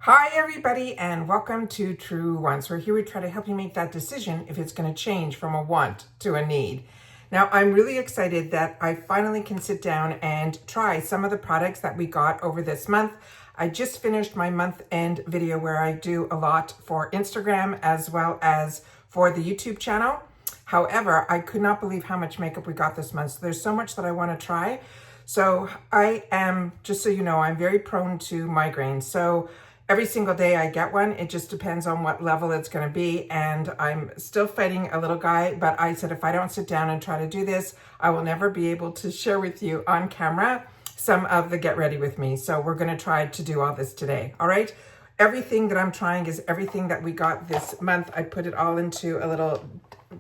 Hi everybody and welcome to Truewants, where here we try to help you make that decision if it's going to change from a want to a need. Now I'm really excited that I finally can sit down and try some of the products that we got over this month. I just finished my month end video where I do a lot for Instagram as well as for the YouTube channel. However, I could not believe how much makeup we got this month. So there's so much that I want to try. So I am, just so you know, I'm very prone to migraines. So every single day I get one. It just depends on what level it's going to be. And I'm still fighting a little guy, but I said if I don't sit down and try to do this, I will never be able to share with you on camera some of the get ready with me. So we're going to try to do all this today. All right. Everything that I'm trying is everything that we got this month. I put it all into a little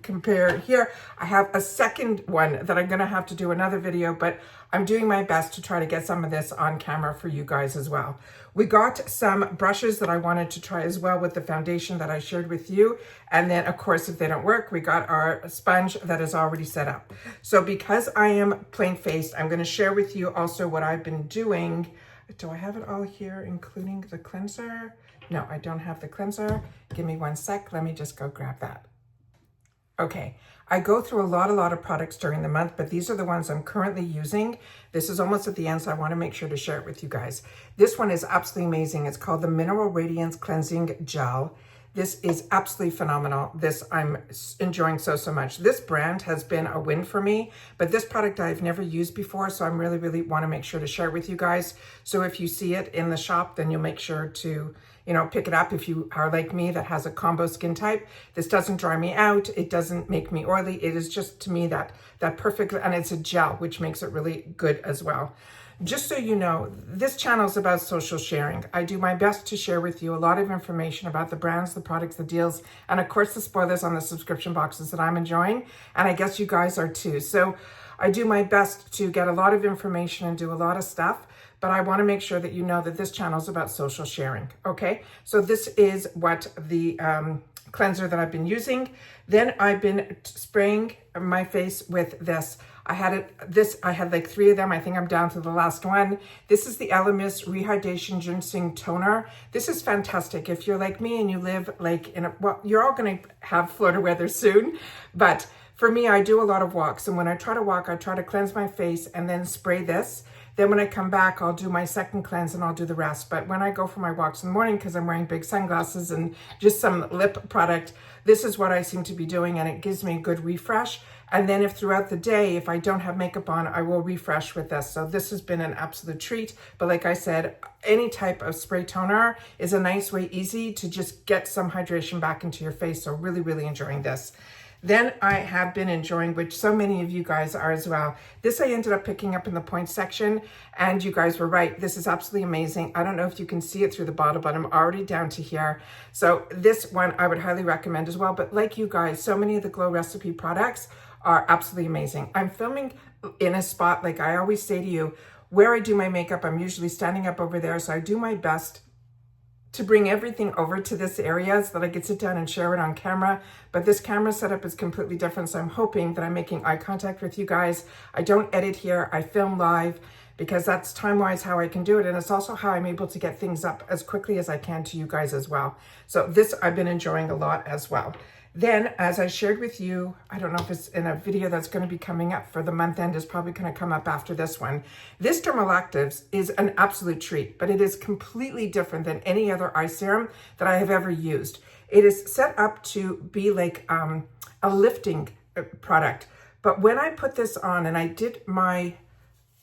compare here. I have a second one that I'm going to have to do another video, but I'm doing my best to try to get some of this on camera for you guys as well. We got some brushes that I wanted to try as well with the foundation that I shared with you. And then of course, if they don't work, we got our sponge that is already set up. So because I am plain faced, I'm going to share with you also what I've been doing. Do I have it all here, including the cleanser? No, I don't have the cleanser. Give me one sec. Let me just go grab that. Okay, I go through a lot of products during the month, but these are the ones I'm currently using. This is almost at the end, so I want to make sure to share it with you guys. This one is absolutely amazing. It's called the Mineral Radiance Cleansing Gel. This is absolutely phenomenal. This I'm enjoying so much. This brand has been a win for me, but this product I've never used before, so I'm really want to make sure to share it with you guys. So if you see it in the shop, then you'll make sure to pick it up if you are like me that has a combo skin type. This doesn't dry me out. It doesn't make me oily. It is just, to me, that perfect, and it's a gel, which makes it really good as well. Just so you know, this channel is about social sharing. I do my best to share with you a lot of information about the brands, the products, the deals, and of course the spoilers on the subscription boxes that I'm enjoying. And I guess you guys are too. So I do my best to get a lot of information and do a lot of stuff, but I want to make sure that you know that this channel is about social sharing. Okay, so this is what the cleanser that I've been using. Then I've been spraying my face with this. I had like 3 of them. I think I'm down to the last one. This is the Elemis Rehydration Ginseng Toner. This is fantastic. If you're like me and you live like well, you're all going to have Florida weather soon, but for me, I do a lot of walks. And when I try to walk, I try to cleanse my face and then spray this. Then when I come back, I'll do my second cleanse and I'll do the rest. But when I go for my walks in the morning, because I'm wearing big sunglasses and just some lip product, this is what I seem to be doing, and it gives me a good refresh. And then if throughout the day, if I don't have makeup on, I will refresh with this. So this has been an absolute treat. But like I said, any type of spray toner is a nice way, easy to just get some hydration back into your face. So really enjoying this. Then I have been enjoying, which so many of you guys are as well. This I ended up picking up in the points section, and you guys were right. This is absolutely amazing. I don't know if you can see it through the bottle, but I'm already down to here. So this one I would highly recommend as well. But like you guys, so many of the Glow Recipe products are absolutely amazing. I'm filming in a spot, like I always say to you, where I do my makeup. I'm usually standing up over there. So I do my best to bring everything over to this area so that I could sit down and share it on camera. But this camera setup is completely different. So I'm hoping that I'm making eye contact with you guys. I don't edit here, I film live, because that's time-wise how I can do it. And it's also how I'm able to get things up as quickly as I can to you guys as well. So this I've been enjoying a lot as well. Then, as I shared with you, I don't know if it's in a video that's going to be coming up for the month end, is probably going to come up after this one. This Dermalactives is an absolute treat, but it is completely different than any other eye serum that I have ever used. It is set up to be like a lifting product. But when I put this on, and I did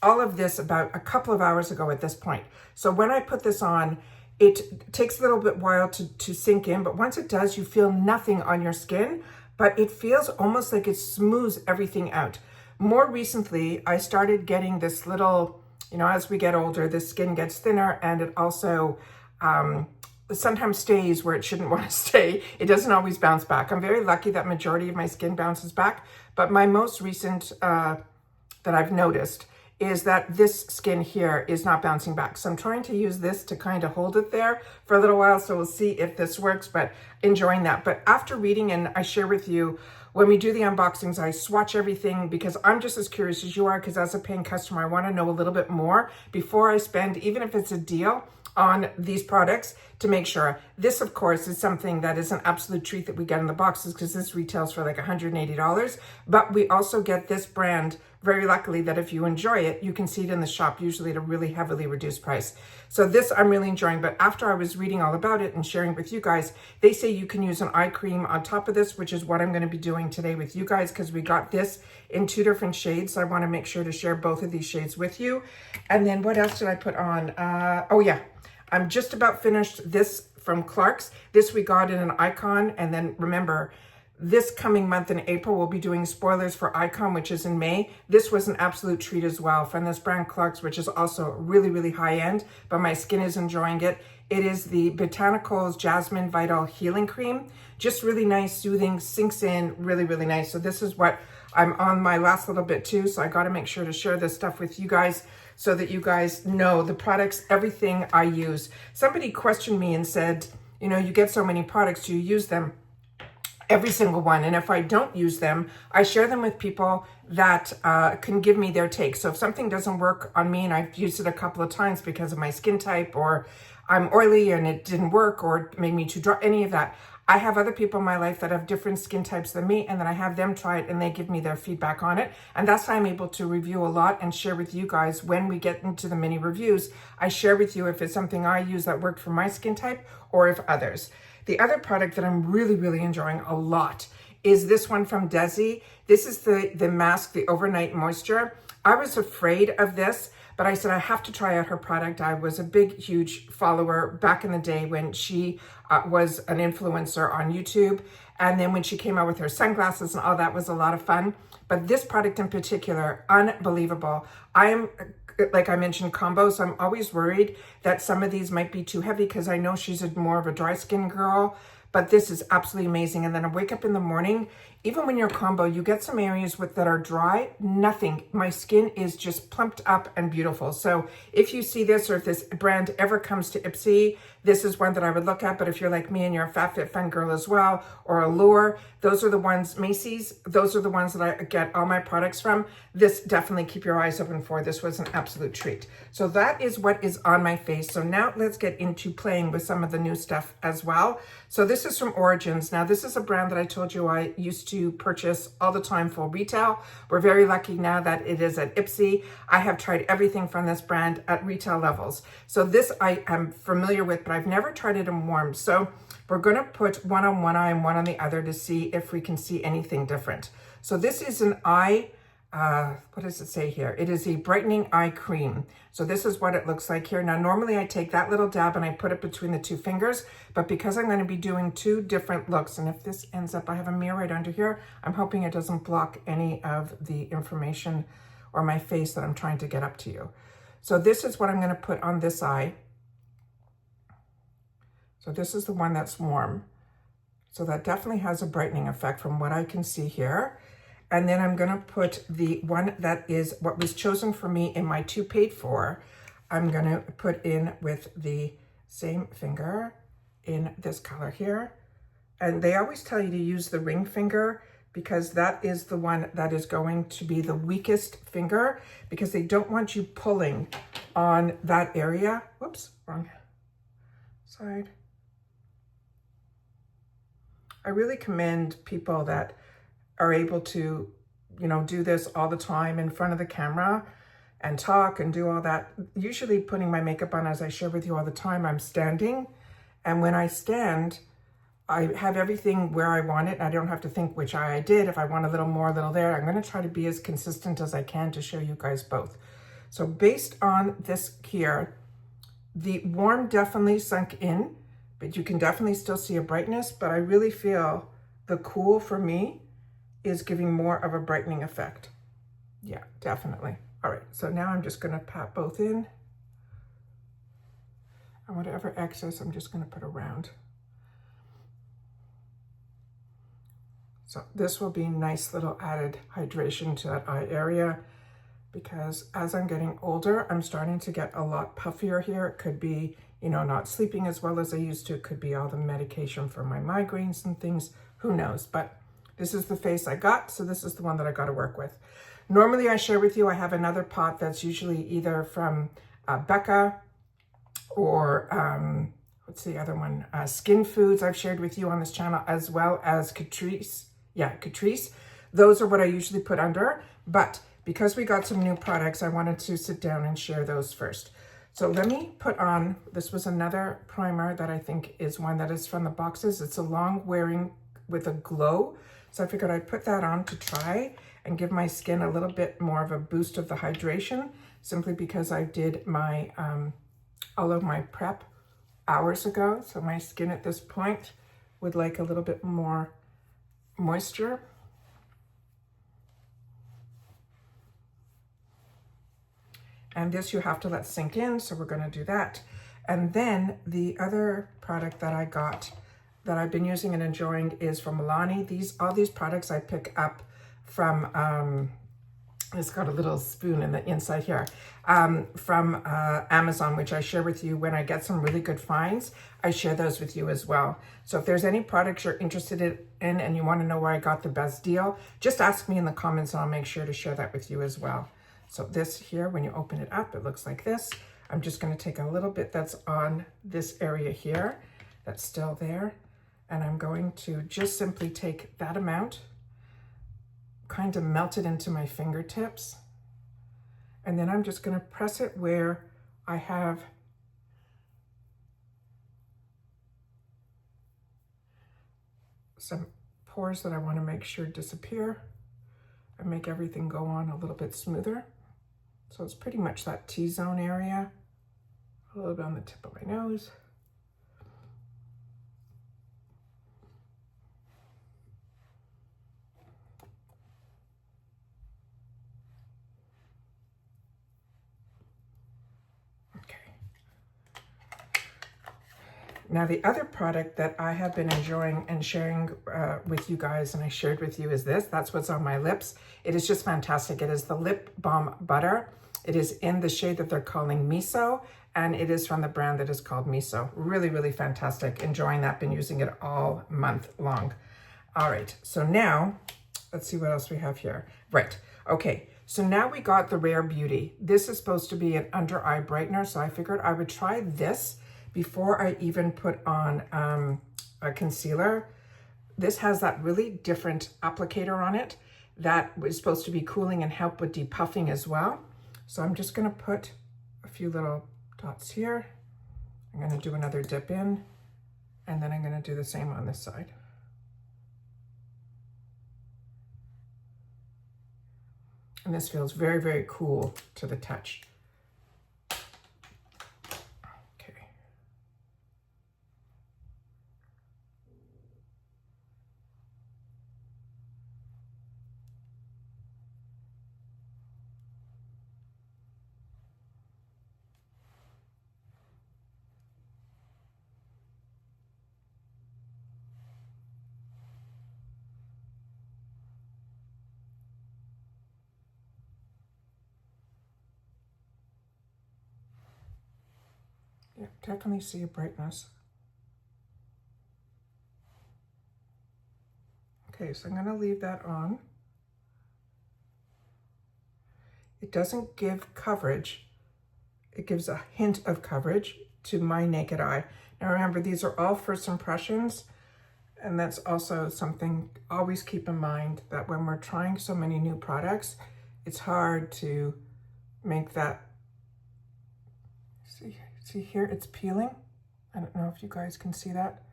all of this about a couple of hours ago at this point. So when I put this on, it takes a little bit while to sink in, but once it does, you feel nothing on your skin, but it feels almost like it smooths everything out. More recently, I started getting this little, as we get older, the skin gets thinner, and it also sometimes stays where it shouldn't want to stay. It doesn't always bounce back. I'm very lucky that majority of my skin bounces back, but my most recent that I've noticed is that this skin here is not bouncing back. So I'm trying to use this to kind of hold it there for a little while. So we'll see if this works, but enjoying that. But after reading, and I share with you, when we do the unboxings, I swatch everything because I'm just as curious as you are, because as a paying customer, I want to know a little bit more before I spend, even if it's a deal, on these products to make sure. This, of course, is something that is an absolute treat that we get in the boxes because this retails for like $180. But we also get this brand, very luckily, that if you enjoy it, you can see it in the shop, usually at a really heavily reduced price. So this I'm really enjoying. But after I was reading all about it and sharing with you guys, they say you can use an eye cream on top of this, which is what I'm going to be doing today with you guys because we got this in 2 different shades. So I want to make sure to share both of these shades with you. And then what else did I put on? Oh yeah, I'm just about finished this from Clark's. This we got in an Icon. And then remember, this coming month in April, we'll be doing spoilers for Icon, which is in May. This was an absolute treat as well from this brand Clark's, which is also really, really high end, but my skin is enjoying it. It is the Botanicals Jasmine Vital Healing Cream. Just really nice, soothing, sinks in, really, really nice. So this is what I'm on my last little bit too. So I got to make sure to share this stuff with you guys so that you guys know the products, everything I use. Somebody questioned me and said, you know, you get so many products, do you use them? Every single one. And if I don't use them, I share them with people that can give me their take. So if something doesn't work on me and I've used it a couple of times because of my skin type, or I'm oily and it didn't work, or it made me too dry, any of that, I have other people in my life that have different skin types than me, and then I have them try it and they give me their feedback on it. And that's how I'm able to review a lot and share with you guys when we get into the mini reviews. I share with you if it's something I use that worked for my skin type or if others. The other product that I'm really, really enjoying a lot is this one from Desi. This is the mask, the Overnight Moisture. I was afraid of this, but I said I have to try out her product. I was a big, huge follower back in the day when she was an influencer on YouTube. And then when she came out with her sunglasses and all that was a lot of fun. But this product in particular, unbelievable. I am, like I mentioned, combo, so I'm always worried that some of these might be too heavy because I know she's more of a dry skin girl, but this is absolutely amazing. And then I wake up in the morning, even when you're combo, you get some areas that are dry, nothing. My skin is just plumped up and beautiful. So if you see this, or if this brand ever comes to Ipsy, this is one that I would look at. But if you're like me and you're a Fat Fit Fun girl as well, or Allure, those are the ones, Macy's, those are the ones that I get all my products from. This definitely keep your eyes open for. This was an absolute treat. So that is what is on my face. So now let's get into playing with some of the new stuff as well. So this is from Origins. Now this is a brand that I told you I used to purchase all the time for retail. We're very lucky now that it is at Ipsy. I have tried everything from this brand at retail levels. So this I am familiar with, but I've never tried it in warm. So we're going to put one on one eye and one on the other to see if we can see anything different. So this is an eye, what does it say here? It is a brightening eye cream. So this is what it looks like here. Now, normally I take that little dab and I put it between the 2 fingers, but because I'm going to be doing 2 different looks, and if this ends up, I have a mirror right under here, I'm hoping it doesn't block any of the information or my face that I'm trying to get up to you. So this is what I'm going to put on this eye. So this is the one that's warm. So that definitely has a brightening effect from what I can see here. And then I'm going to put the one that is what was chosen for me in my 2 paid for. I'm going to put in with the same finger in this color here. And they always tell you to use the ring finger because that is the one that is going to be the weakest finger because they don't want you pulling on that area. Whoops, wrong side. I really commend people that are able to, you know, do this all the time in front of the camera and talk and do all that. Usually putting my makeup on, as I share with you all the time, I'm standing. And when I stand, I have everything where I want it. I don't have to think which eye I did. If I want a little more, a little there, I'm going to try to be as consistent as I can to show you guys both. So based on this here, the warm definitely sunk in, but you can definitely still see a brightness, but I really feel the cool for me is giving more of a brightening effect. Yeah, definitely. All right, so now I'm just gonna pat both in. And whatever excess, I'm just gonna put around. So this will be nice little added hydration to that eye area because as I'm getting older, I'm starting to get a lot puffier here. It could be, you know, not sleeping as well as I used to. It could be all the medication for my migraines and things, who knows, but this is the face I got, so this is the one that I got to work with. Normally I share with you, I have another pot that's usually either from Becca or what's the other one? Skin Foods I've shared with you on this channel, as well as Catrice. Yeah, Catrice. Those are what I usually put under, but because we got some new products, I wanted to sit down and share those first. So let me put on, this was another primer that I think is one that is from the boxes. It's a long wearing with a glow. So I figured I'd put that on to try and give my skin a little bit more of a boost of the hydration, simply because I did my all of my prep hours ago. So my skin at this point would like a little bit more moisture. And this you have to let sink in, so we're gonna do that. And then the other product that I got that I've been using and enjoying is from Milani. All these products I pick up from, it's got a little spoon in the inside here, from Amazon, which I share with you when I get some really good finds. I share those with you as well. So if there's any products you're interested in and you wanna know where I got the best deal, just ask me in the comments and I'll make sure to share that with you as well. So this here, when you open it up, it looks like this. I'm just gonna take a little bit that's on this area here, that's still there. And I'm going to just simply take that amount, kind of melt it into my fingertips. And then I'm just gonna press it where I have some pores that I wanna make sure disappear and make everything go on a little bit smoother. So it's pretty much that T-zone area, a little bit on the tip of my nose. Okay. Now the other product that I have been enjoying and sharing with you guys, and I shared with you, is this. That's what's on my lips. It is just fantastic. It is the Lip Balm Butter. It is in the shade that they're calling Miso, and it is from the brand that is called Miso. Really, really fantastic. Enjoying that, been using it all month long. All right, so now, let's see what else we have here. Right, okay, so now we got the Rare Beauty. This is supposed to be an under eye brightener, so I figured I would try this before I even put on a concealer. This has that really different applicator on it that was supposed to be cooling and help with depuffing as well. So I'm just gonna put a few little dots here. I'm gonna do another dip in, and then I'm gonna do the same on this side. And this feels very, very cool to the touch. Okay. Yeah, definitely see a brightness. Okay, so I'm gonna leave that on. It doesn't give coverage. It gives a hint of coverage to my naked eye. Now remember, these are all first impressions, and that's also something always keep in mind, that when we're trying so many new products, it's hard to make that, see here, it's peeling. I don't know if you guys can see that.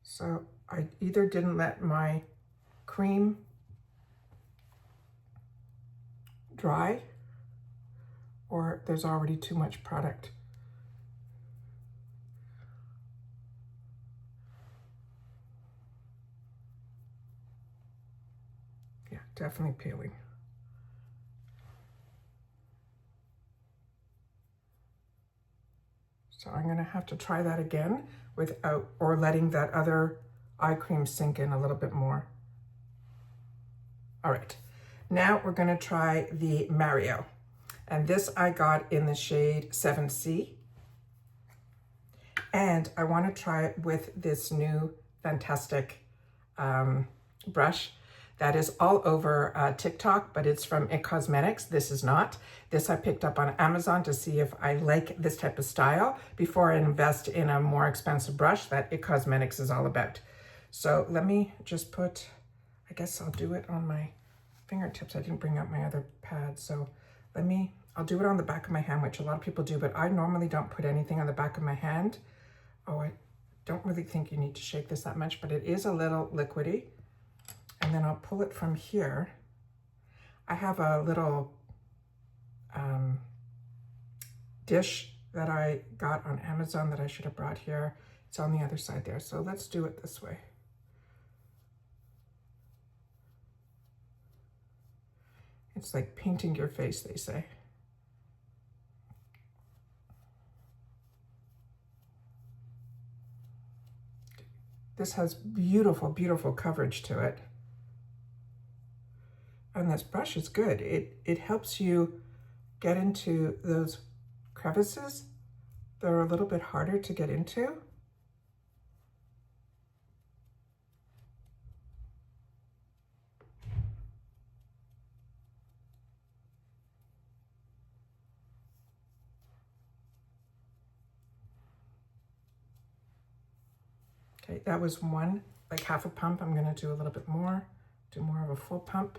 So I either didn't let my cream dry, or there's already too much product. Yeah, definitely peeling. So I'm gonna have to try that again without, or letting that other eye cream sink in a little bit more. All right, now we're gonna try the Mario. And this I got in the shade 7C. And I wanna try it with this new fantastic brush that is all over TikTok, but it's from It Cosmetics. This is not. This I picked up on Amazon to see if I like this type of style before I invest in a more expensive brush that It Cosmetics is all about. So let me just put, I guess I'll do it on my fingertips. I didn't bring out my other pad, so I'll do it on the back of my hand, which a lot of people do, but I normally don't put anything on the back of my hand. Oh, I don't really think you need to shake this that much, but it is a little liquidy. And then I'll pull it from here. I have a little dish that I got on Amazon that I should have brought here. It's on the other side there. So let's do it this way. It's like painting your face, they say. This has beautiful, beautiful coverage to it. And this brush is good. It helps you get into those crevices that are a little bit harder to get into. Okay, that was one, like half a pump. I'm gonna do a little bit more, do more of a full pump.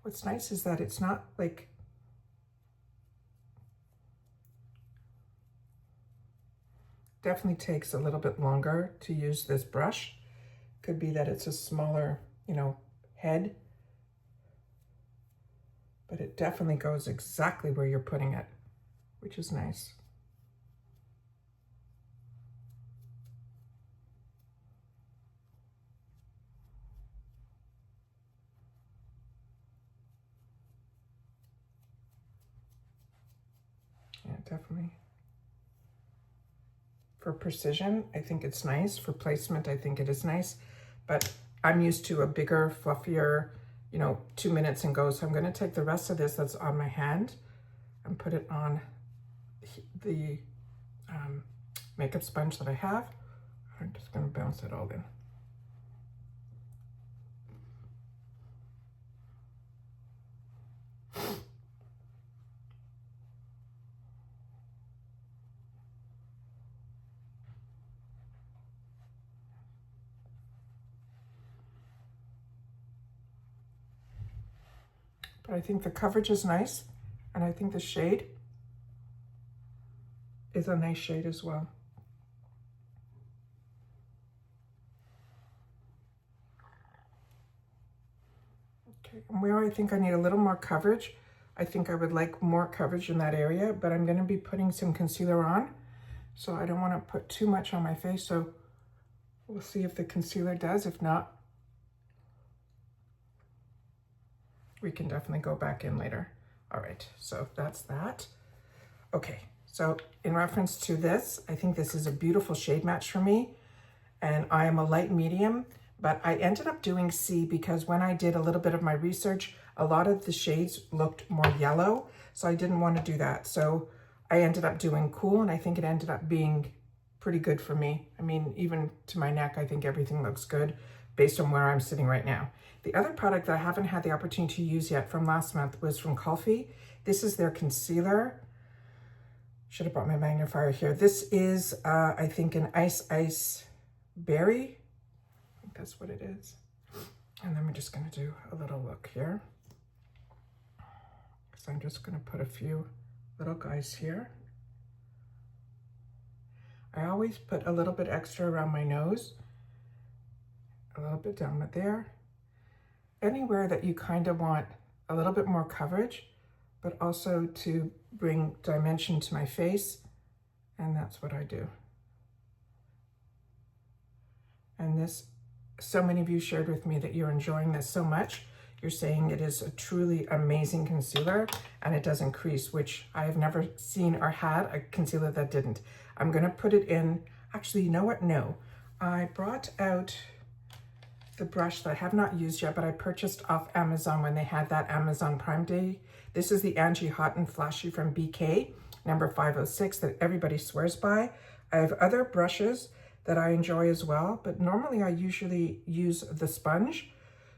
What's nice is that it's not like, definitely takes a little bit longer to use this brush. Could be that it's a smaller, head, but it definitely goes exactly where you're putting it, which is nice. Yeah, definitely. For precision, I think it's nice. For placement, I think it is nice. But I'm used to a bigger, fluffier, 2 minutes and go. So I'm going to take the rest of this that's on my hand and put it on the makeup sponge that I have. I'm just going to bounce it all in. But I think the coverage is nice, and I think the shade is a nice shade as well. Okay, and where I think I need a little more coverage, I think I would like more coverage in that area, but I'm going to be putting some concealer on, so I don't want to put too much on my face, so we'll see if the concealer does. If not, we can definitely go back in later. All right, so that's that. Okay, so in reference to this, I think this is a beautiful shade match for me, and I am a light medium, but I ended up doing C because when I did a little bit of my research, a lot of the shades looked more yellow, so I didn't want to do that. So I ended up doing cool, and I think it ended up being pretty good for me. I mean, even to my neck, I think everything looks good based on where I'm sitting right now. The other product that I haven't had the opportunity to use yet from last month was from Kulfi. This is their concealer. Should have brought my magnifier here. This is, I think, an Ice Berry. I think that's what it is. And then we're just going to do a little look here. So I'm just going to put a few little guys here. I always put a little bit extra around my nose, a little bit down there. Anywhere that you kind of want a little bit more coverage, but also to bring dimension to my face, and that's what I do. And this, so many of you shared with me that you're enjoying this so much. you're saying it is a truly amazing concealer and it doesn't crease, which I have never seen or had a concealer that didn't. I'm gonna put it in, actually, you know what? No, I brought out the brush that I have not used yet, but I purchased off Amazon when they had that Amazon Prime Day. This is the Angie Hot and Flashy from BK, number 506, that everybody swears by. I have other brushes that I enjoy as well, but normally I usually use the sponge.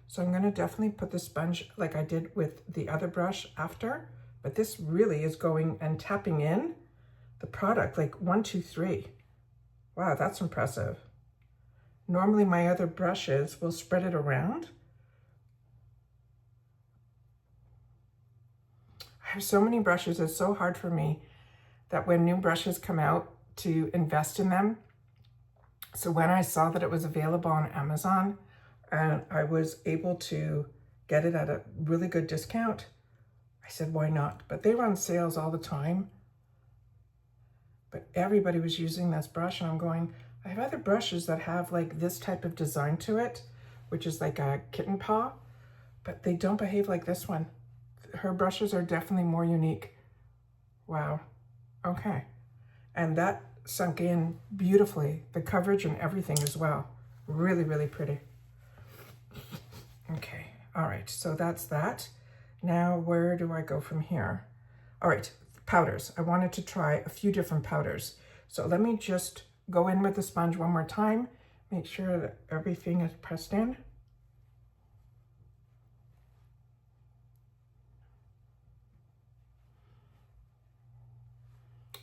So I'm gonna definitely put the sponge like I did with the other brush after, but this really is going and tapping in the product like 1, 2, 3. Wow, that's impressive. Normally my other brushes will spread it around. I have so many brushes, it's so hard for me that when new brushes come out to invest in them. So when I saw that it was available on Amazon and I was able to get it at a really good discount, I said, why not? But they run sales all the time. But everybody was using this brush and I'm going, I have other brushes that have like this type of design to it, which is like a kitten paw, but they don't behave like this one. Her brushes are definitely more unique. Wow. Okay. And that sunk in beautifully. The coverage and everything as well. Really, really pretty. Okay. All right. So that's that. Now, where do I go from here? All right. Powders. I wanted to try a few different powders. So let me just go in with the sponge one more time. Make sure that everything is pressed in.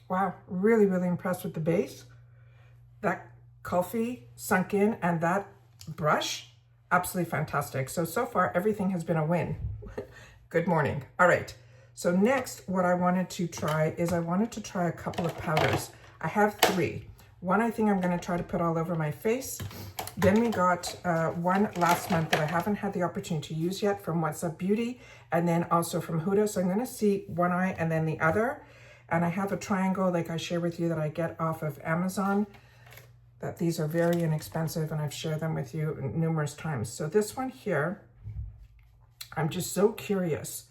Wow, really, really impressed with the base. That coffee sunk in and that brush, absolutely fantastic. So far everything has been a win. Good morning. All right, so next what I wanted to try is I wanted to try a couple of powders. I have 3. One I think I'm gonna try to put all over my face. Then we got one last month that I haven't had the opportunity to use yet from What's Up Beauty, and then also from Huda. So I'm gonna see one eye and then the other. And I have a triangle like I share with you that I get off of Amazon, that these are very inexpensive and I've shared them with you numerous times. So this one here, I'm just so curious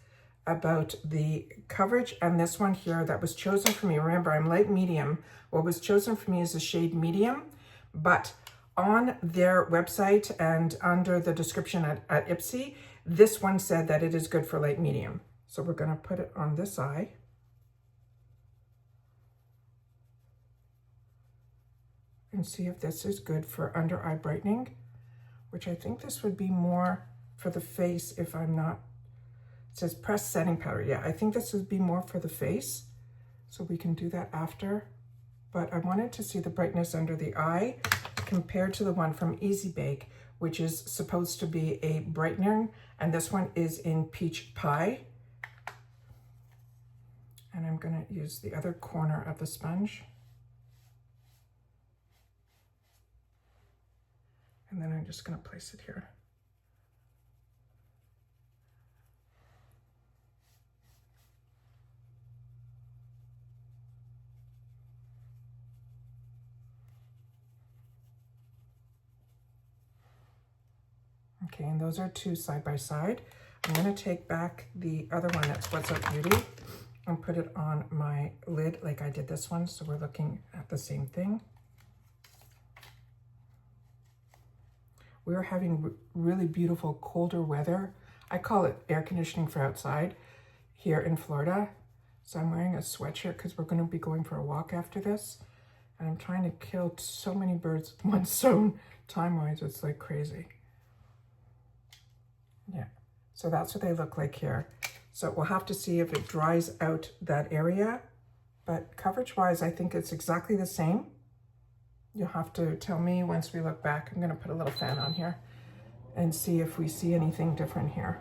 about the coverage, and this one here that was chosen for me. Remember, I'm light medium. What was chosen for me is the shade medium, but on their website and under the description at Ipsy, this one said that it is good for light medium. So we're gonna put it on this eye. And see if this is good for under eye brightening, which I think this would be more for the face if I'm not, it says pressed setting powder. Yeah, I think this would be more for the face. So we can do that after. But I wanted to see the brightness under the eye compared to the one from Easy Bake, which is supposed to be a brightener. And this one is in Peach Pie. And I'm gonna use the other corner of the sponge. And then I'm just gonna place it here. Okay, and those are 2 side by side. I'm gonna take back the other one that's What's Up Beauty and put it on my lid like I did this one. So we're looking at the same thing. We are having really beautiful colder weather. I call it air conditioning for outside here in Florida. So I'm wearing a sweatshirt because we're going to be going for a walk after this. And I'm trying to kill so many birds with one stone. Time-wise, it's like crazy. Yeah, so that's what they look like here. So we'll have to see if it dries out that area. But coverage-wise, I think it's exactly the same. You'll have to tell me once we look back. I'm gonna put a little fan on here and see if we see anything different here.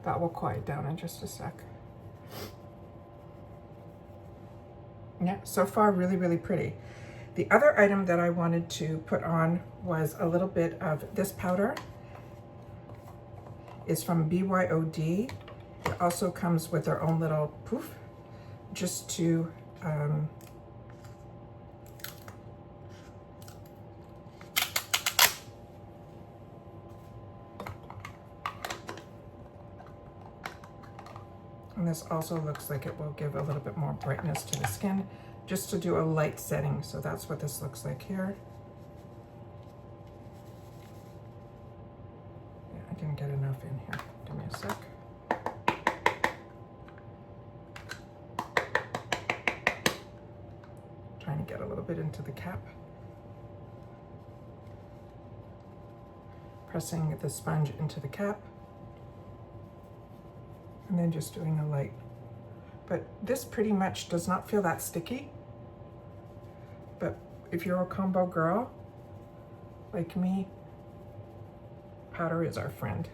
That will quiet down in just a sec. Yeah, so far really, really pretty. The other item that I wanted to put on was a little bit of this powder. It's from BYOD. It also comes with their own little poof, just to And this also looks like it will give a little bit more brightness to the skin, just to do a light setting. So that's what this looks like here. Yeah, I didn't get enough in here. Give me a sec. Trying to get a little bit into the cap. Pressing the sponge into the cap. And then just doing a light. But this pretty much does not feel that sticky. But if you're a combo girl, like me, powder is our friend.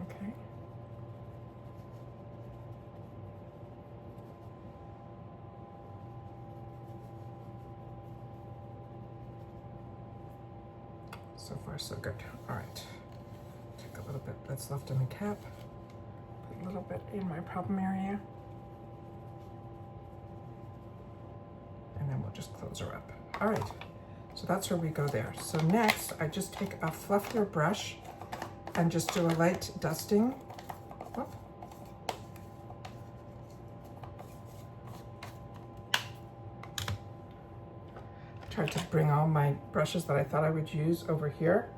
Okay. So far, so good. All right. Take a little bit that's left in the cap. Put a little bit in my problem area. And then we'll just close her up. All right. So that's where we go there. So next, I just take a fluffier brush and just do a light dusting. Whoop. Tried to bring all my brushes that I thought I would use over here.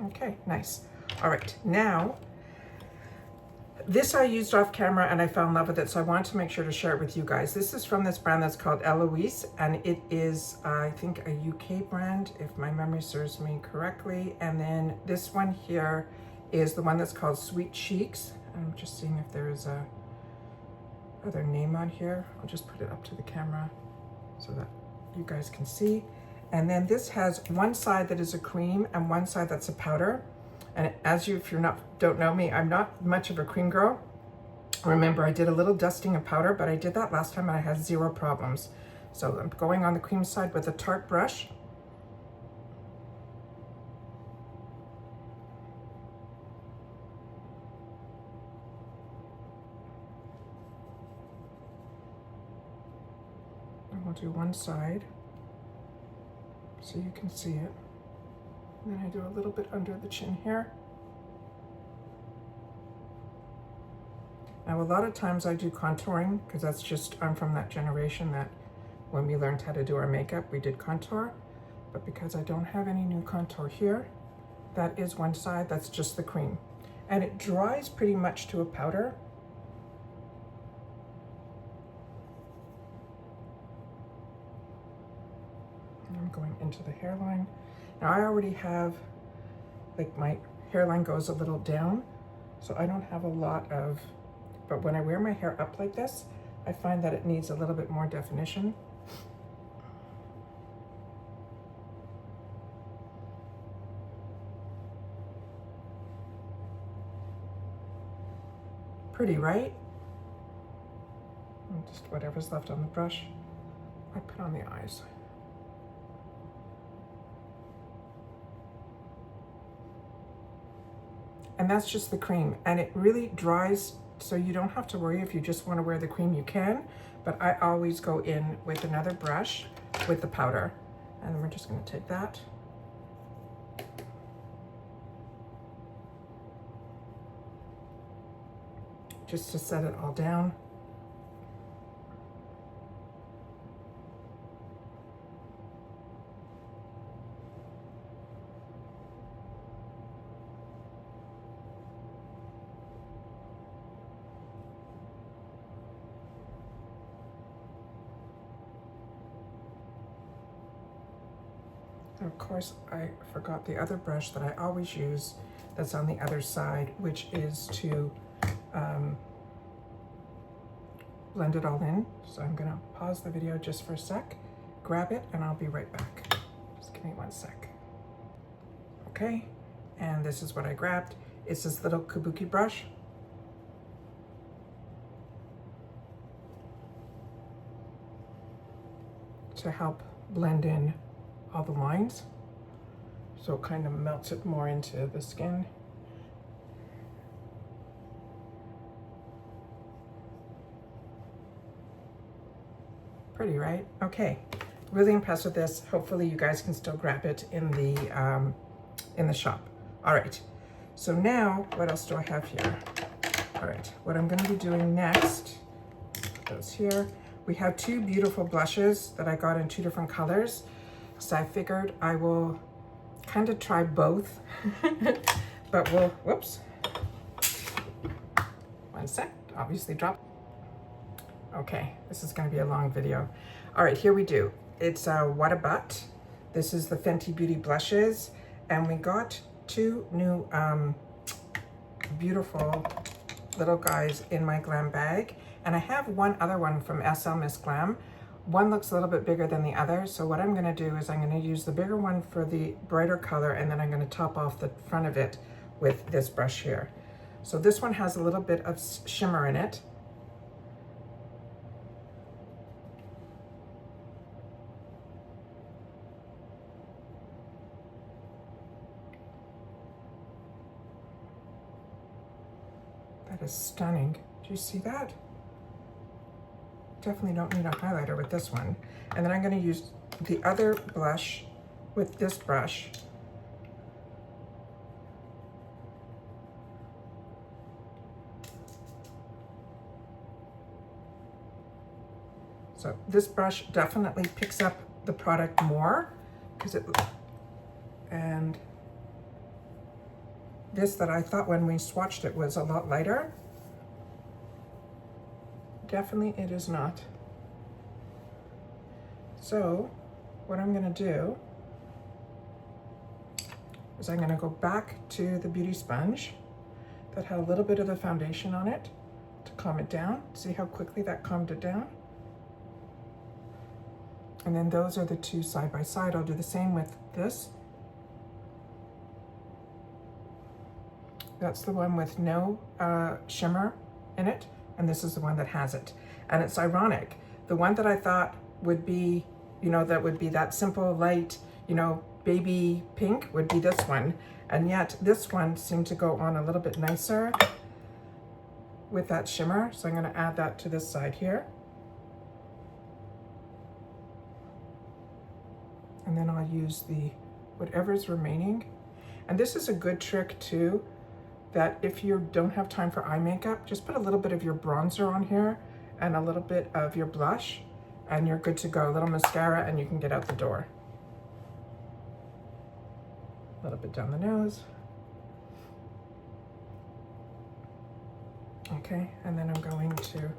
Okay, nice. All right, now, this I used off camera and I fell in love with it, so I wanted to make sure to share it with you guys. This is from this brand that's called Eloise, and it is, I think, a UK brand, if my memory serves me correctly. And then this one here is the one that's called Sweet Cheeks. I'm just seeing if there is a other name on here. I'll just put it up to the camera so that you guys can see. And then this has one side that is a cream and one side that's a powder. And as you, if you're don't know me, I'm not much of a cream girl. Remember, I did a little dusting of powder, but I did that last time and I had 0 problems. So I'm going on the cream side with a Tarte brush. And we'll do one side so you can see it. And then I do a little bit under the chin here. Now, a lot of times I do contouring because that's just, I'm from that generation that when we learned how to do our makeup, we did contour. But because I don't have any new contour here, that is one side, that's just the cream. And it dries pretty much to a powder. And I'm going into the hairline. Now I already have, like, my hairline goes a little down, so I don't have a lot of, but when I wear my hair up like this, I find that it needs a little bit more definition. Pretty, right? And just whatever's left on the brush, I put on the eyes. And that's just the cream, and it really dries, so you don't have to worry. If you just want to wear the cream, you can, but I always go in with another brush with the powder. And then we're just going to take that. Just to set it all down. Of course, I forgot the other brush that I always use that's on the other side, which is to blend it all in. So I'm gonna pause the video just for a sec, grab it, and I'll be right back. Just give me one sec. Okay, And this is what I grabbed. It's this little kabuki brush. To help blend in all the lines. So it kind of melts it more into the skin. Pretty, right? Okay, really impressed with this. Hopefully you guys can still grab it in the shop. All right, so now what else do I have here? All right, what I'm gonna be doing next, put those here. We have two beautiful blushes that I got in two different colors. So I figured I will kind of try both, but we'll, whoops. One sec, obviously drop. Okay, this is gonna be a long video. All right, here we do. It's What a Butt. This is the Fenty Beauty blushes. And we got two new beautiful little guys in my glam bag. And I have one other one from SL Miss Glam. One looks a little bit bigger than the other. So what I'm gonna do is I'm gonna use the bigger one for the brighter color, and then I'm gonna top off the front of it with this brush here. So this one has a little bit of shimmer in it. That is stunning. Do you see that? Definitely don't need a highlighter with this one. And then I'm going to use the other blush with this brush. So this brush definitely picks up the product more because it, and this that I thought when we swatched it was a lot lighter. Definitely it is not. So what I'm gonna do is I'm gonna go back to the beauty sponge that had a little bit of the foundation on it to calm it down. See how quickly that calmed it down? And then those are the two side by side. I'll do the same with this. That's the one with no shimmer in it, and this is the one that has it. And it's ironic. The one that I thought would be, you know, that would be that simple, light, you know, baby pink would be this one. And yet this one seemed to go on a little bit nicer with that shimmer. So I'm gonna add that to this side here. And then I'll use the whatever's remaining. And this is a good trick too, that if you don't have time for eye makeup, just put a little bit of your bronzer on here and a little bit of your blush and you're good to go. A little mascara and you can get out the door. A little bit down the nose. Okay, and then I'm going to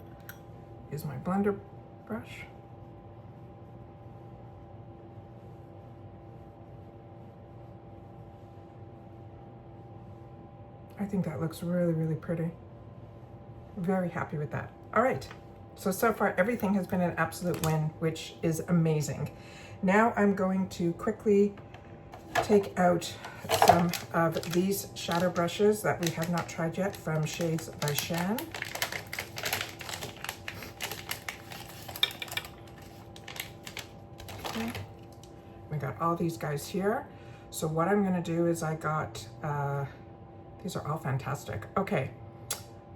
use my blender brush. I think that looks really, really pretty. Very happy with that. All right, so far everything has been an absolute win, which is amazing. Now I'm going to quickly take out some of these shadow brushes that we have not tried yet from Shades by Shan. Okay. We got all these guys here. So what I'm gonna do is I got, these are all fantastic. Okay,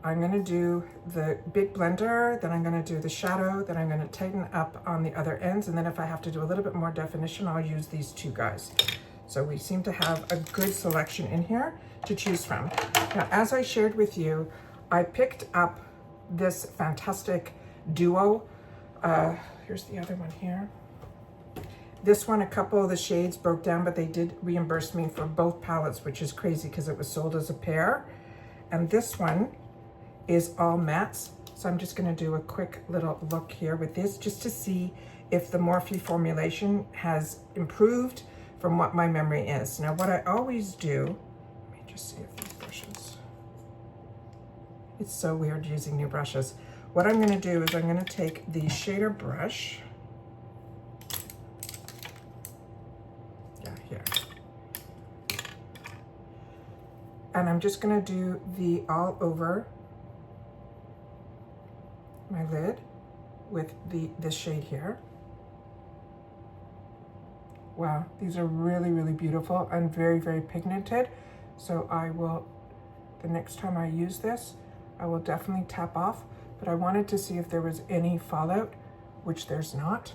I'm gonna do the big blender, then I'm gonna do the shadow, then I'm gonna tighten up on the other ends, and then if I have to do a little bit more definition, I'll use these two guys. So we seem to have a good selection in here to choose from. Now, as I shared with you, I picked up this fantastic duo. Here's the other one here. This one, a couple of the shades broke down, but they did reimburse me for both palettes, which is crazy because it was sold as a pair. And this one is all mattes. So I'm just gonna do a quick little look here with this just to see if the Morphe formulation has improved from what my memory is. Now, what I always do, let me just see if these brushes, it's so weird using new brushes. What I'm gonna do is I'm gonna take the shader brush, And I'm just gonna do the all over my lid with this shade here. Wow, these are really, really beautiful and very, very pigmented. So I will, the next time I use this, I will definitely tap off, but I wanted to see if there was any fallout, which there's not.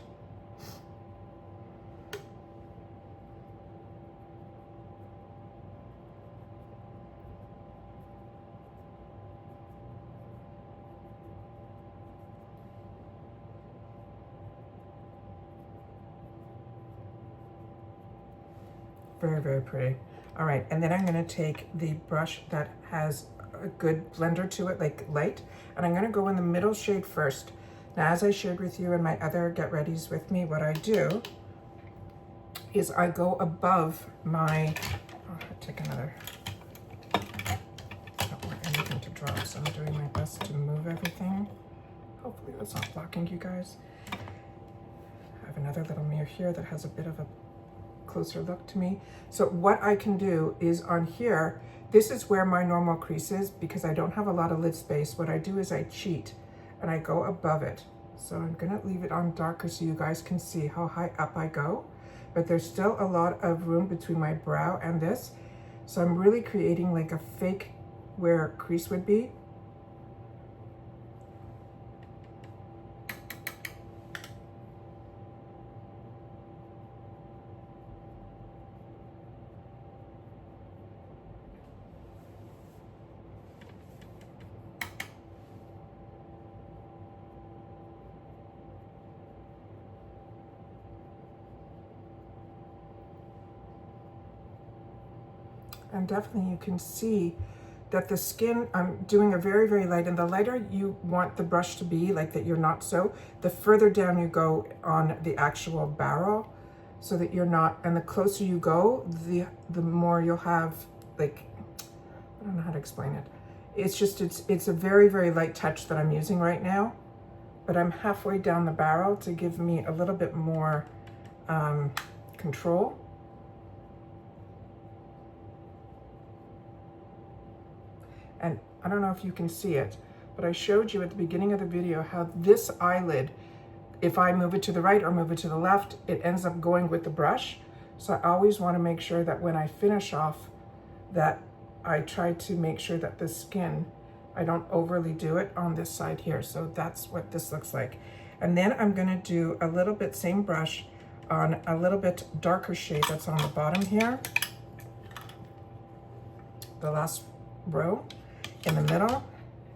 Very, very pretty. All right, and then I'm gonna take the brush that has a good blender to it, like light, and I'm gonna go in the middle shade first. Now, as I shared with you in my other Get Readies with me, what I do is I go above my, oh, I'll take another, I don't want anything to drop, so I'm doing my best to move everything. Hopefully that's not blocking you guys. I have another little mirror here that has a bit of a closer look to me. So what I can do is on here, this is where my normal crease is because I don't have a lot of lid space. What I do is I cheat and I go above it. So I'm gonna leave it on darker so you guys can see how high up I go, but there's still a lot of room between my brow and this. So I'm really creating like a fake where crease would be. And definitely you can see that the skin, I'm doing a very, very light, and the lighter you want the brush to be, like that you're not so, the further down you go on the actual barrel, so that you're not, and the closer you go, the more you'll have, like, I don't know how to explain it. It's just, it's a very, very light touch that I'm using right now, but I'm halfway down the barrel to give me a little bit more control. And I don't know if you can see it, but I showed you at the beginning of the video how this eyelid, if I move it to the right or move it to the left, it ends up going with the brush. So I always want to make sure that when I finish off that I try to make sure that the skin, I don't overly do it on this side here. So that's what this looks like. And then I'm going to do a little bit, same brush, on a little bit darker shade that's on the bottom here. The last row. In the middle,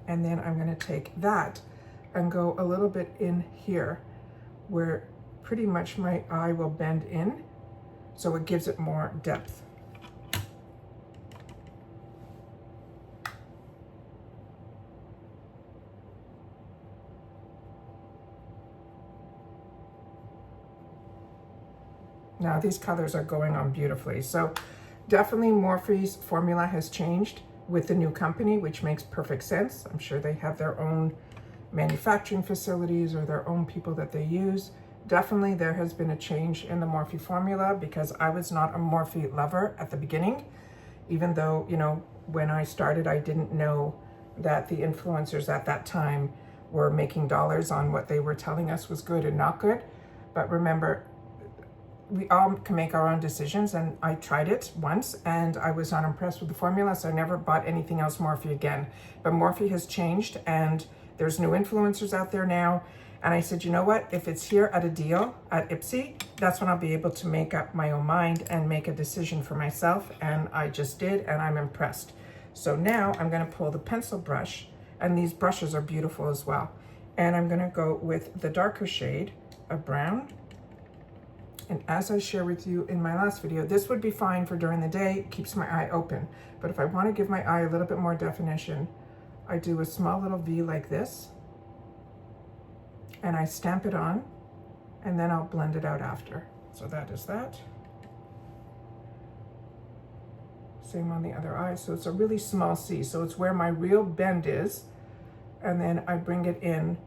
and then I'm going to take that and go a little bit in here where pretty much my eye will bend in, so it gives it more depth. Now these colors are going on beautifully. So definitely Morphe's formula has changed with the new company, which makes perfect sense. I'm sure they have their own manufacturing facilities or their own people that they use. Definitely there has been a change in the Morphe formula because I was not a Morphe lover at the beginning, even though, you know, when I started, I didn't know that the influencers at that time were making dollars on what they were telling us was good and not good. But remember, we all can make our own decisions, and I tried it once and I was not impressed with the formula, so I never bought anything else Morphe again. But Morphe has changed and there's new influencers out there now, and I said, you know what, if it's here at a deal at Ipsy, that's when I'll be able to make up my own mind and make a decision for myself, and I just did, and I'm impressed. So now I'm going to pull the pencil brush, and these brushes are beautiful as well, and I'm going to go with the darker shade of brown. And as I shared with you in my last video, this would be fine for during the day, keeps my eye open. But if I want to give my eye a little bit more definition, I do a small little V like this, and I stamp it on, and then I'll blend it out after. So that is that. Same on the other eye. So it's a really small C. So it's where my real bend is, and then I bring it in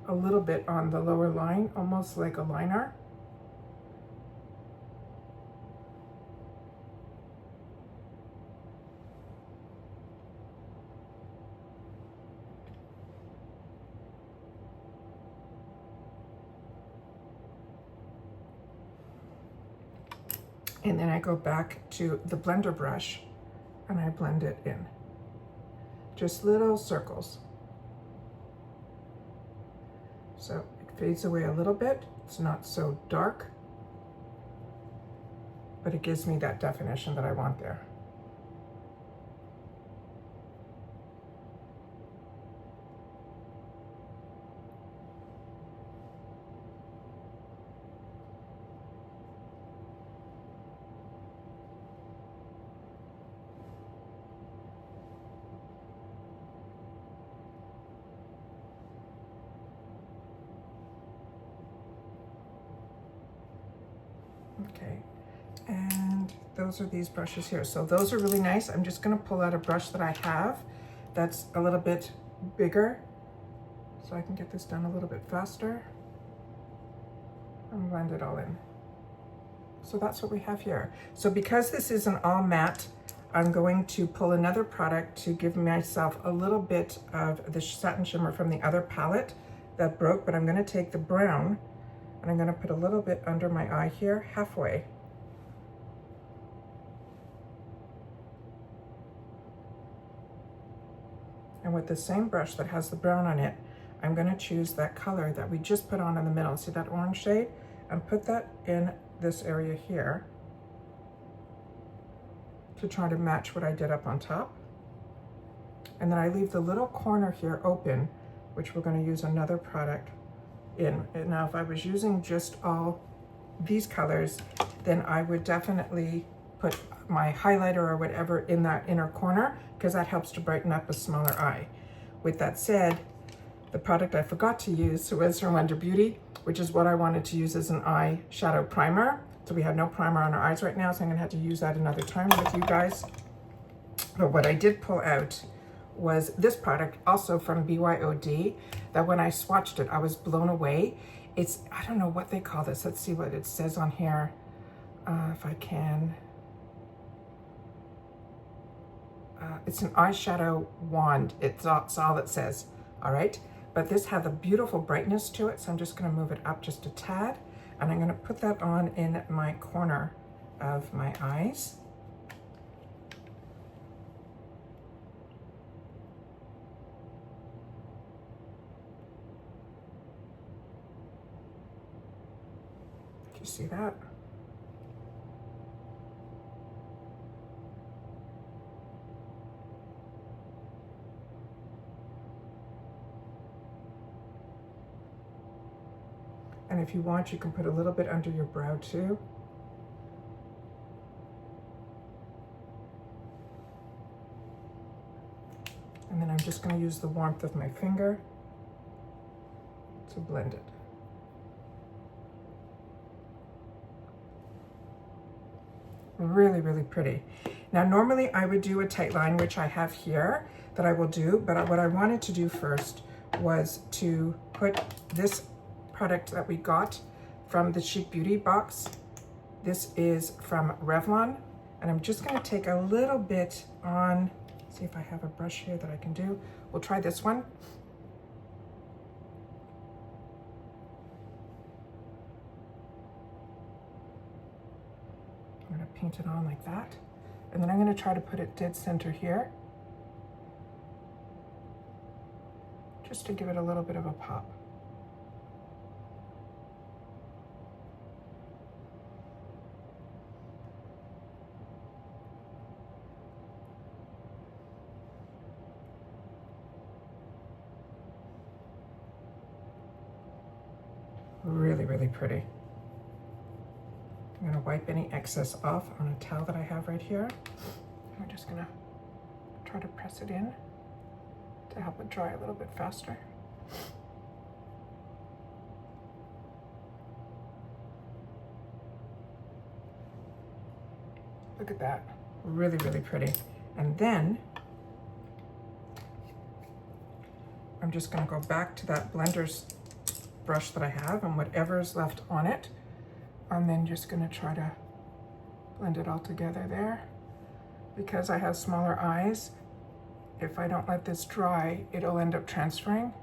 a little bit on the lower line, almost like a liner. And then I go back to the blender brush and I blend it in. Just little circles. So it fades away a little bit. It's not so dark, but it gives me that definition that I want there. Okay, and those are these brushes here. So those are really nice. I'm just gonna pull out a brush that I have that's a little bit bigger so I can get this done a little bit faster and blend it all in. So that's what we have here. So because this is an all matte, I'm going to pull another product to give myself a little bit of the satin shimmer from the other palette that broke, but I'm gonna take the brown and I'm gonna put a little bit under my eye here, halfway. And with the same brush that has the brown on it, I'm gonna choose that color that we just put on in the middle. See that orange shade? And put that in this area here to try to match what I did up on top. And then I leave the little corner here open, which we're gonna use another product in. And now if I was using just all these colors, then I would definitely put my highlighter or whatever in that inner corner, because that helps to brighten up a smaller eye. With that said, the product I forgot to use was from Wonder Beauty, which is what I wanted to use as an eye shadow primer. So we have no primer on our eyes right now, so I'm gonna have to use that another time with you guys. But what I did pull out was this product, also from BYOD, that when I swatched it, I was blown away. It's, I don't know what they call this. Let's see what it says on here, if I can. It's an eyeshadow wand. It's all it says, all right? But this has a beautiful brightness to it, so I'm just gonna move it up just a tad, and I'm gonna put that on in my corner of my eyes. Do you see that? And if you want, you can put a little bit under your brow too. And then I'm just going to use the warmth of my finger to blend it. Really, really pretty. Now, normally I would do a tight line, which I have here that I will do, but what I wanted to do first was to put this product that we got from the Chic Beauty box. This is from Revlon, and I'm just going to take a little bit on, see if I have a brush here that I can do. We'll try this one. I'm going to paint it on like that, and then I'm going to try to put it dead center here, just to give it a little bit of a pop. Really, really pretty. I'm gonna wipe any excess off on a towel that I have right here. I'm just gonna try to press it in to help it dry a little bit faster. Look at that, really, really pretty. And then I'm just gonna go back to that blender's brush that I have and whatever is left on it. I'm then just gonna try to blend it all together there. Because I have smaller eyes, if I don't let this dry, it'll end up transferring.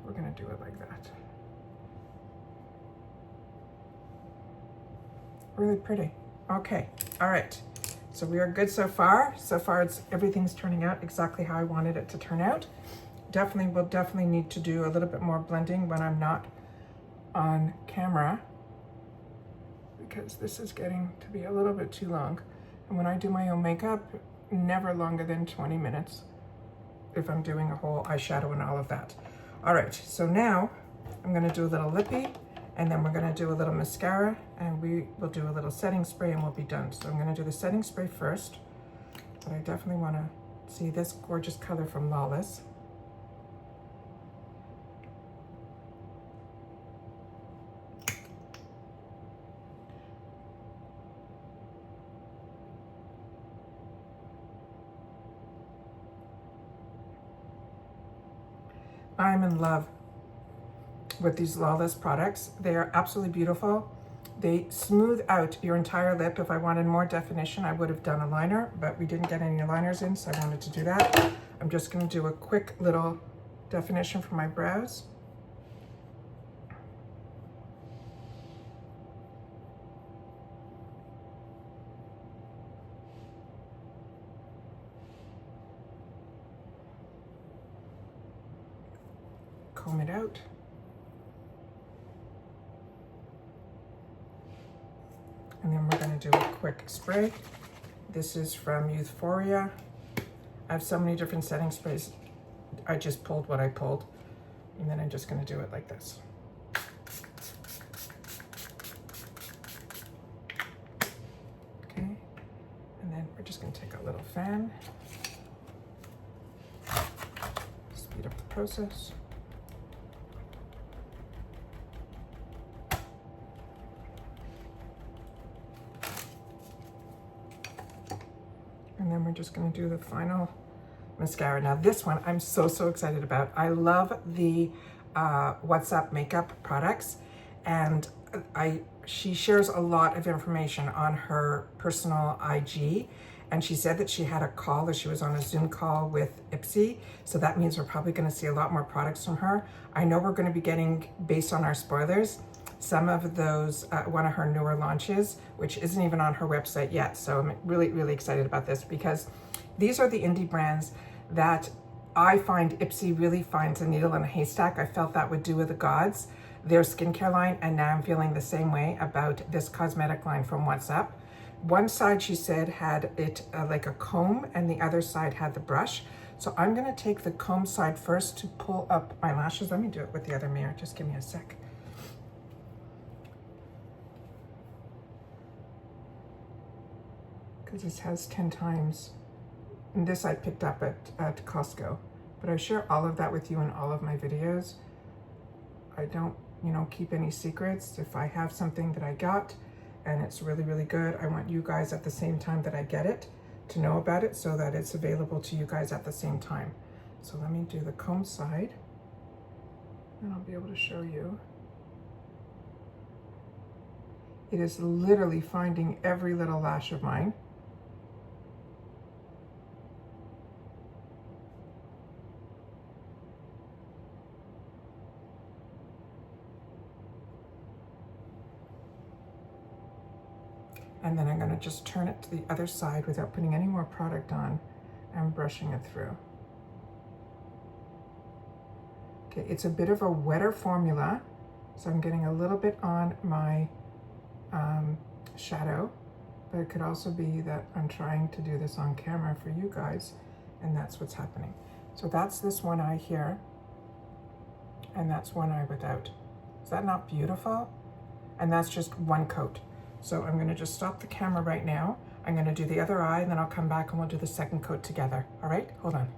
We're gonna do it like that. Really pretty. Okay, all right. So we are good so far. So far, everything's turning out exactly how I wanted it to turn out. We'll definitely need to do a little bit more blending when I'm not on camera, because this is getting to be a little bit too long. And when I do my own makeup, never longer than 20 minutes if I'm doing a whole eyeshadow and all of that. All right, so now I'm gonna do a little lippy, and then we're gonna do a little mascara, and we will do a little setting spray and we'll be done. So I'm gonna do the setting spray first, but I definitely wanna see this gorgeous color from Lawless. I'm in love with these Lawless products. They are absolutely beautiful. They smooth out your entire lip. If I wanted more definition, I would have done a liner, but we didn't get any liners in, so I wanted to do that. I'm just gonna do a quick little definition for my brows. Comb it out. And then we're gonna do a quick spray. This is from Euphoria. I have so many different setting sprays. I just pulled what I pulled. And then I'm just gonna do it like this. Okay, and then we're just gonna take a little fan. Speed up the process. And then we're just gonna do the final mascara. Now this one I'm so excited about. I love the What's Up makeup products, and she shares a lot of information on her personal IG, and she said that she had a call, or she was on a Zoom call with Ipsy, so that means we're probably gonna see a lot more products from her. I know we're gonna be getting, based on our spoilers, some of those, one of her newer launches, which isn't even on her website yet. So I'm really excited about this, because these are the indie brands that I find Ipsy really finds a needle in a haystack. I felt that would do with the Gods, their skincare line, and now I'm feeling the same way about this cosmetic line from What's Up. One side, she said, had it like a comb, and the other side had the brush. So I'm gonna take the comb side first to pull up my lashes. Let me do it with the other mirror, just give me a sec. Because this has 10 times, and this I picked up at Costco, but I share all of that with you in all of my videos. I don't, keep any secrets. If I have something that I got and it's really good, I want you guys at the same time that I get it to know about it, so that it's available to you guys at the same time. So let me do the comb side, and I'll be able to show you. It is literally finding every little lash of mine. And then I'm gonna just turn it to the other side without putting any more product on and brushing it through. Okay, it's a bit of a wetter formula, so I'm getting a little bit on my shadow, but it could also be that I'm trying to do this on camera for you guys, and that's what's happening. So that's this one eye here, and that's one eye without. Is that not beautiful? And that's just one coat. So I'm gonna just stop the camera right now. I'm gonna do the other eye, and then I'll come back and we'll do the second coat together. All right, hold on.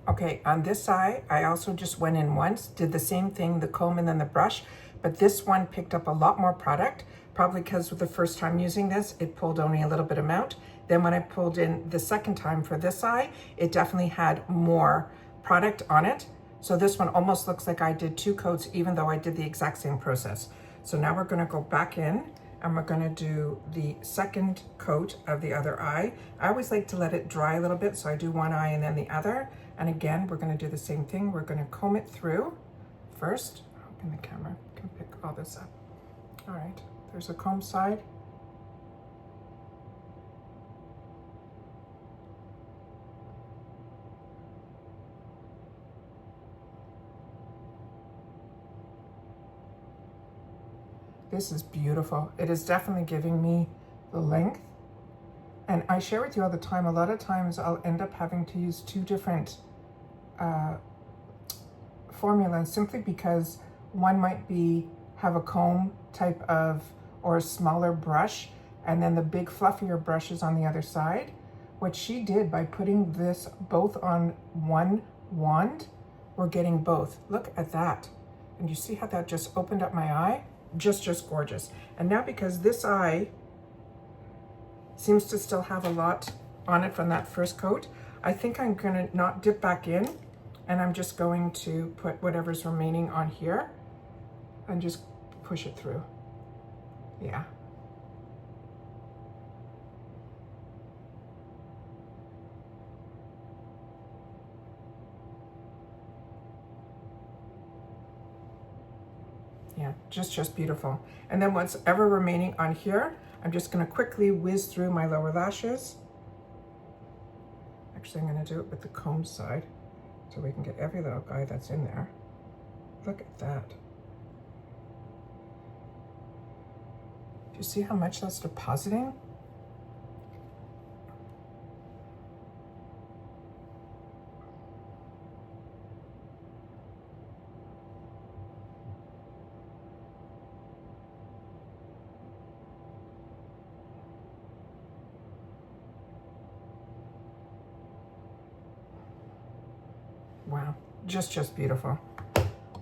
Okay, on this eye, I also just went in once, did the same thing, the comb and then the brush, but this one picked up a lot more product, probably because with the first time using this, it pulled only a little bit amount. Then when I pulled in the second time for this eye, it definitely had more product on it. So this one almost looks like I did 2 coats, even though I did the exact same process. So now we're gonna go back in, and we're gonna do the second coat of the other eye. I always like to let it dry a little bit, so I do one eye and then the other. And again, we're gonna do the same thing. We're gonna comb it through first. I'm hoping the camera can pick all this up. All right, there's a comb side, This is beautiful. It is definitely giving me the length. And I share with you all the time, a lot of times I'll end up having to use two different formulas simply because one might have a comb type of, or a smaller brush, and then the big fluffier brush is on the other side. What she did by putting this both on one wand, we're getting both. Look at that. And you see how that just opened up my eye? Just gorgeous. And now because this eye seems to still have a lot on it from that first coat, I think I'm gonna not dip back in, and I'm just going to put whatever's remaining on here and just push it through. Yeah. Yeah, just beautiful. And then what's ever remaining on here, I'm just gonna quickly whiz through my lower lashes. Actually, I'm gonna do it with the comb side so we can get every little guy that's in there. Look at that. Do you see how much that's depositing? Wow, just beautiful.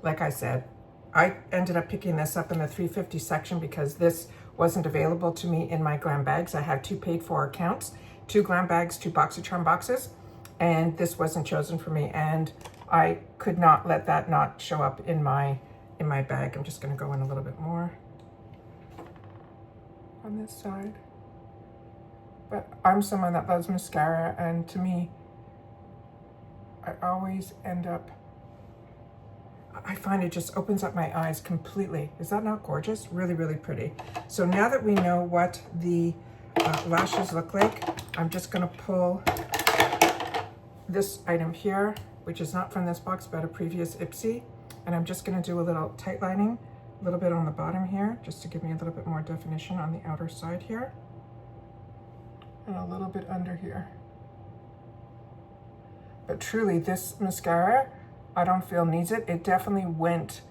Like I said, I ended up picking this up in the 350 section because this wasn't available to me in my glam bags. I had two paid for accounts, 2 glam bags, 2 BoxyCharm boxes, and this wasn't chosen for me. And I could not let that not show up in my bag. I'm just gonna go in a little bit more on this side. But I'm someone that loves mascara, and to me, I always end up, I find it just opens up my eyes completely. Is that not gorgeous? Really pretty. So now that we know what the lashes look like, I'm just gonna pull this item here, which is not from this box, but a previous Ipsy. And I'm just gonna do a little tight lining, a little bit on the bottom here, just to give me a little bit more definition on the outer side here. And a little bit under here. But truly, this mascara, I don't feel needs it. It definitely went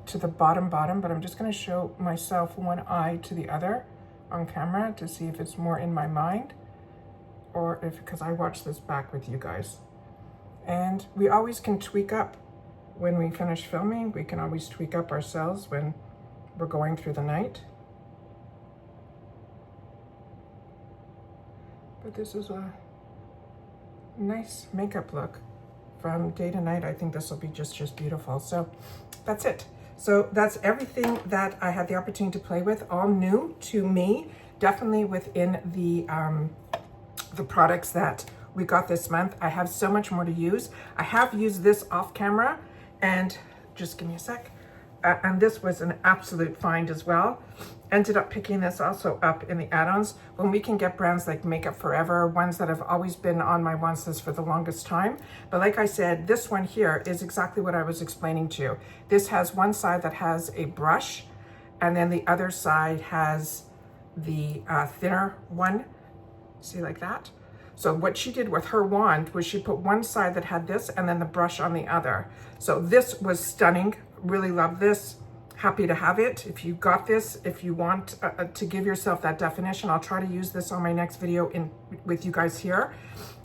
to the bottom, but I'm just gonna show myself one eye to the other on camera to see if it's more in my mind or if, because I watch this back with you guys. And we always can tweak up when we finish filming. We can always tweak up ourselves when we're going through the night. But this is a nice makeup look from day to night. I think this will be just beautiful. So that's it. So that's everything that I had the opportunity to play with, all new to me, definitely within the products that we got this month. I have so much more to use. I have used this off camera, and just give me a sec. And this was an absolute find as well. Ended up picking this also up in the add-ons when we can get brands like Makeup Forever, ones that have always been on my wants list for the longest time. But like I said, this one here is exactly what I was explaining to you. This has one side that has a brush, and then the other side has the thinner one. See, like that? So what she did with her wand was she put one side that had this and then the brush on the other. So this was stunning. Really love this. Happy to have it. If you got this, if you want to give yourself that definition, I'll try to use this on my next video with you guys here.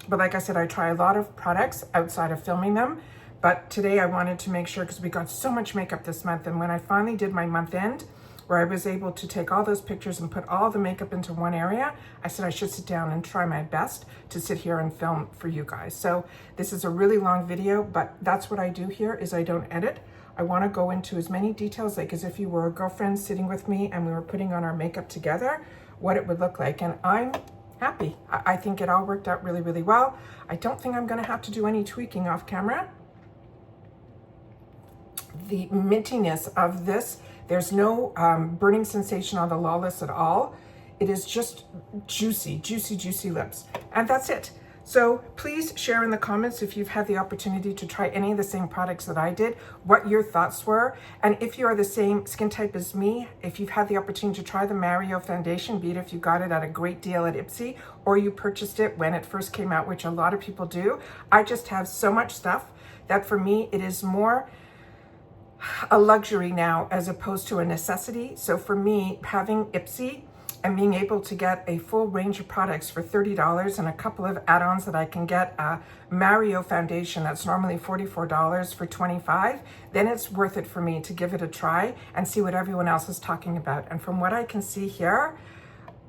But like I said, I try a lot of products outside of filming them. But today I wanted to make sure, because we got so much makeup this month, and when I finally did my month end, where I was able to take all those pictures and put all the makeup into one area, I said I should sit down and try my best to sit here and film for you guys. So this is a really long video, but that's what I do here, is I don't edit. I want to go into as many details, like as if you were a girlfriend sitting with me and we were putting on our makeup together, what it would look like. And I'm happy. I think it all worked out really well. I don't think I'm going to have to do any tweaking off camera. The mintiness of this, there's no burning sensation on the Lawless at all. It is just juicy lips. And that's it. So please share in the comments if you've had the opportunity to try any of the same products that I did, what your thoughts were. And if you are the same skin type as me, if you've had the opportunity to try the Mario foundation, be it if you got it at a great deal at Ipsy or you purchased it when it first came out, which a lot of people do. I just have so much stuff that for me, it is more a luxury now as opposed to a necessity. So for me, having Ipsy and being able to get a full range of products for $30 and a couple of add-ons that I can get a Mario foundation that's normally $44 for $25, then it's worth it for me to give it a try and see what everyone else is talking about. And from what I can see here,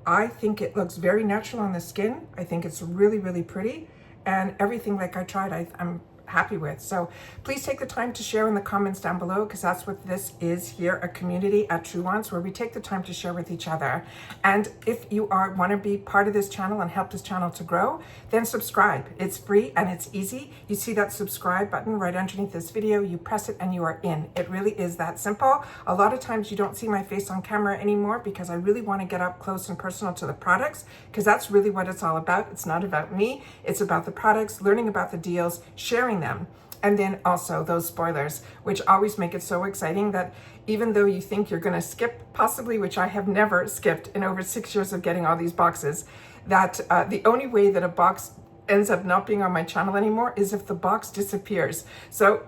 I think it looks very natural on the skin. I think it's really, really pretty. And everything like I tried, I'm happy with. So please take the time to share in the comments down below, because that's what this is here, a community at Truewants, where we take the time to share with each other. And if you want to be part of this channel and help this channel to grow, then subscribe. It's free and it's easy. You see that subscribe button right underneath this video, you press it and you are in. It really is that simple. A lot of times you don't see my face on camera anymore because I really want to get up close and personal to the products, because that's really what it's all about. It's not about me, it's about the products, learning about the deals, sharing them, and then also those spoilers, which always make it so exciting that even though you think you're going to skip, possibly, which I have never skipped in over 6 years of getting all these boxes, that the only way that a box ends up not being on my channel anymore is if the box disappears. So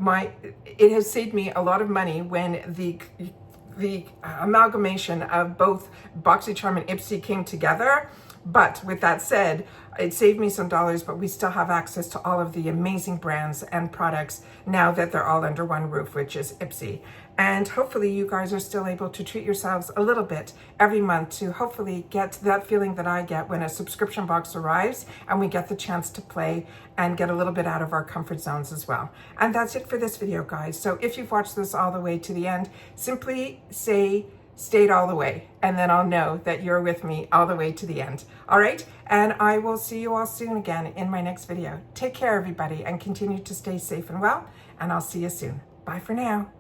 it has saved me a lot of money when the amalgamation of both BoxyCharm and Ipsy came together. But with that said, it saved me some dollars, but we still have access to all of the amazing brands and products now that they're all under one roof, which is Ipsy. And hopefully you guys are still able to treat yourselves a little bit every month to hopefully get that feeling that I get when a subscription box arrives and we get the chance to play and get a little bit out of our comfort zones as well. And that's it for this video, guys. So if you've watched this all the way to the end, simply say stayed all the way, and then I'll know that you're with me all the way to the end. All right, and I will see you all soon again in my next video. Take care, everybody, and continue to stay safe and well, and I'll see you soon. Bye for now.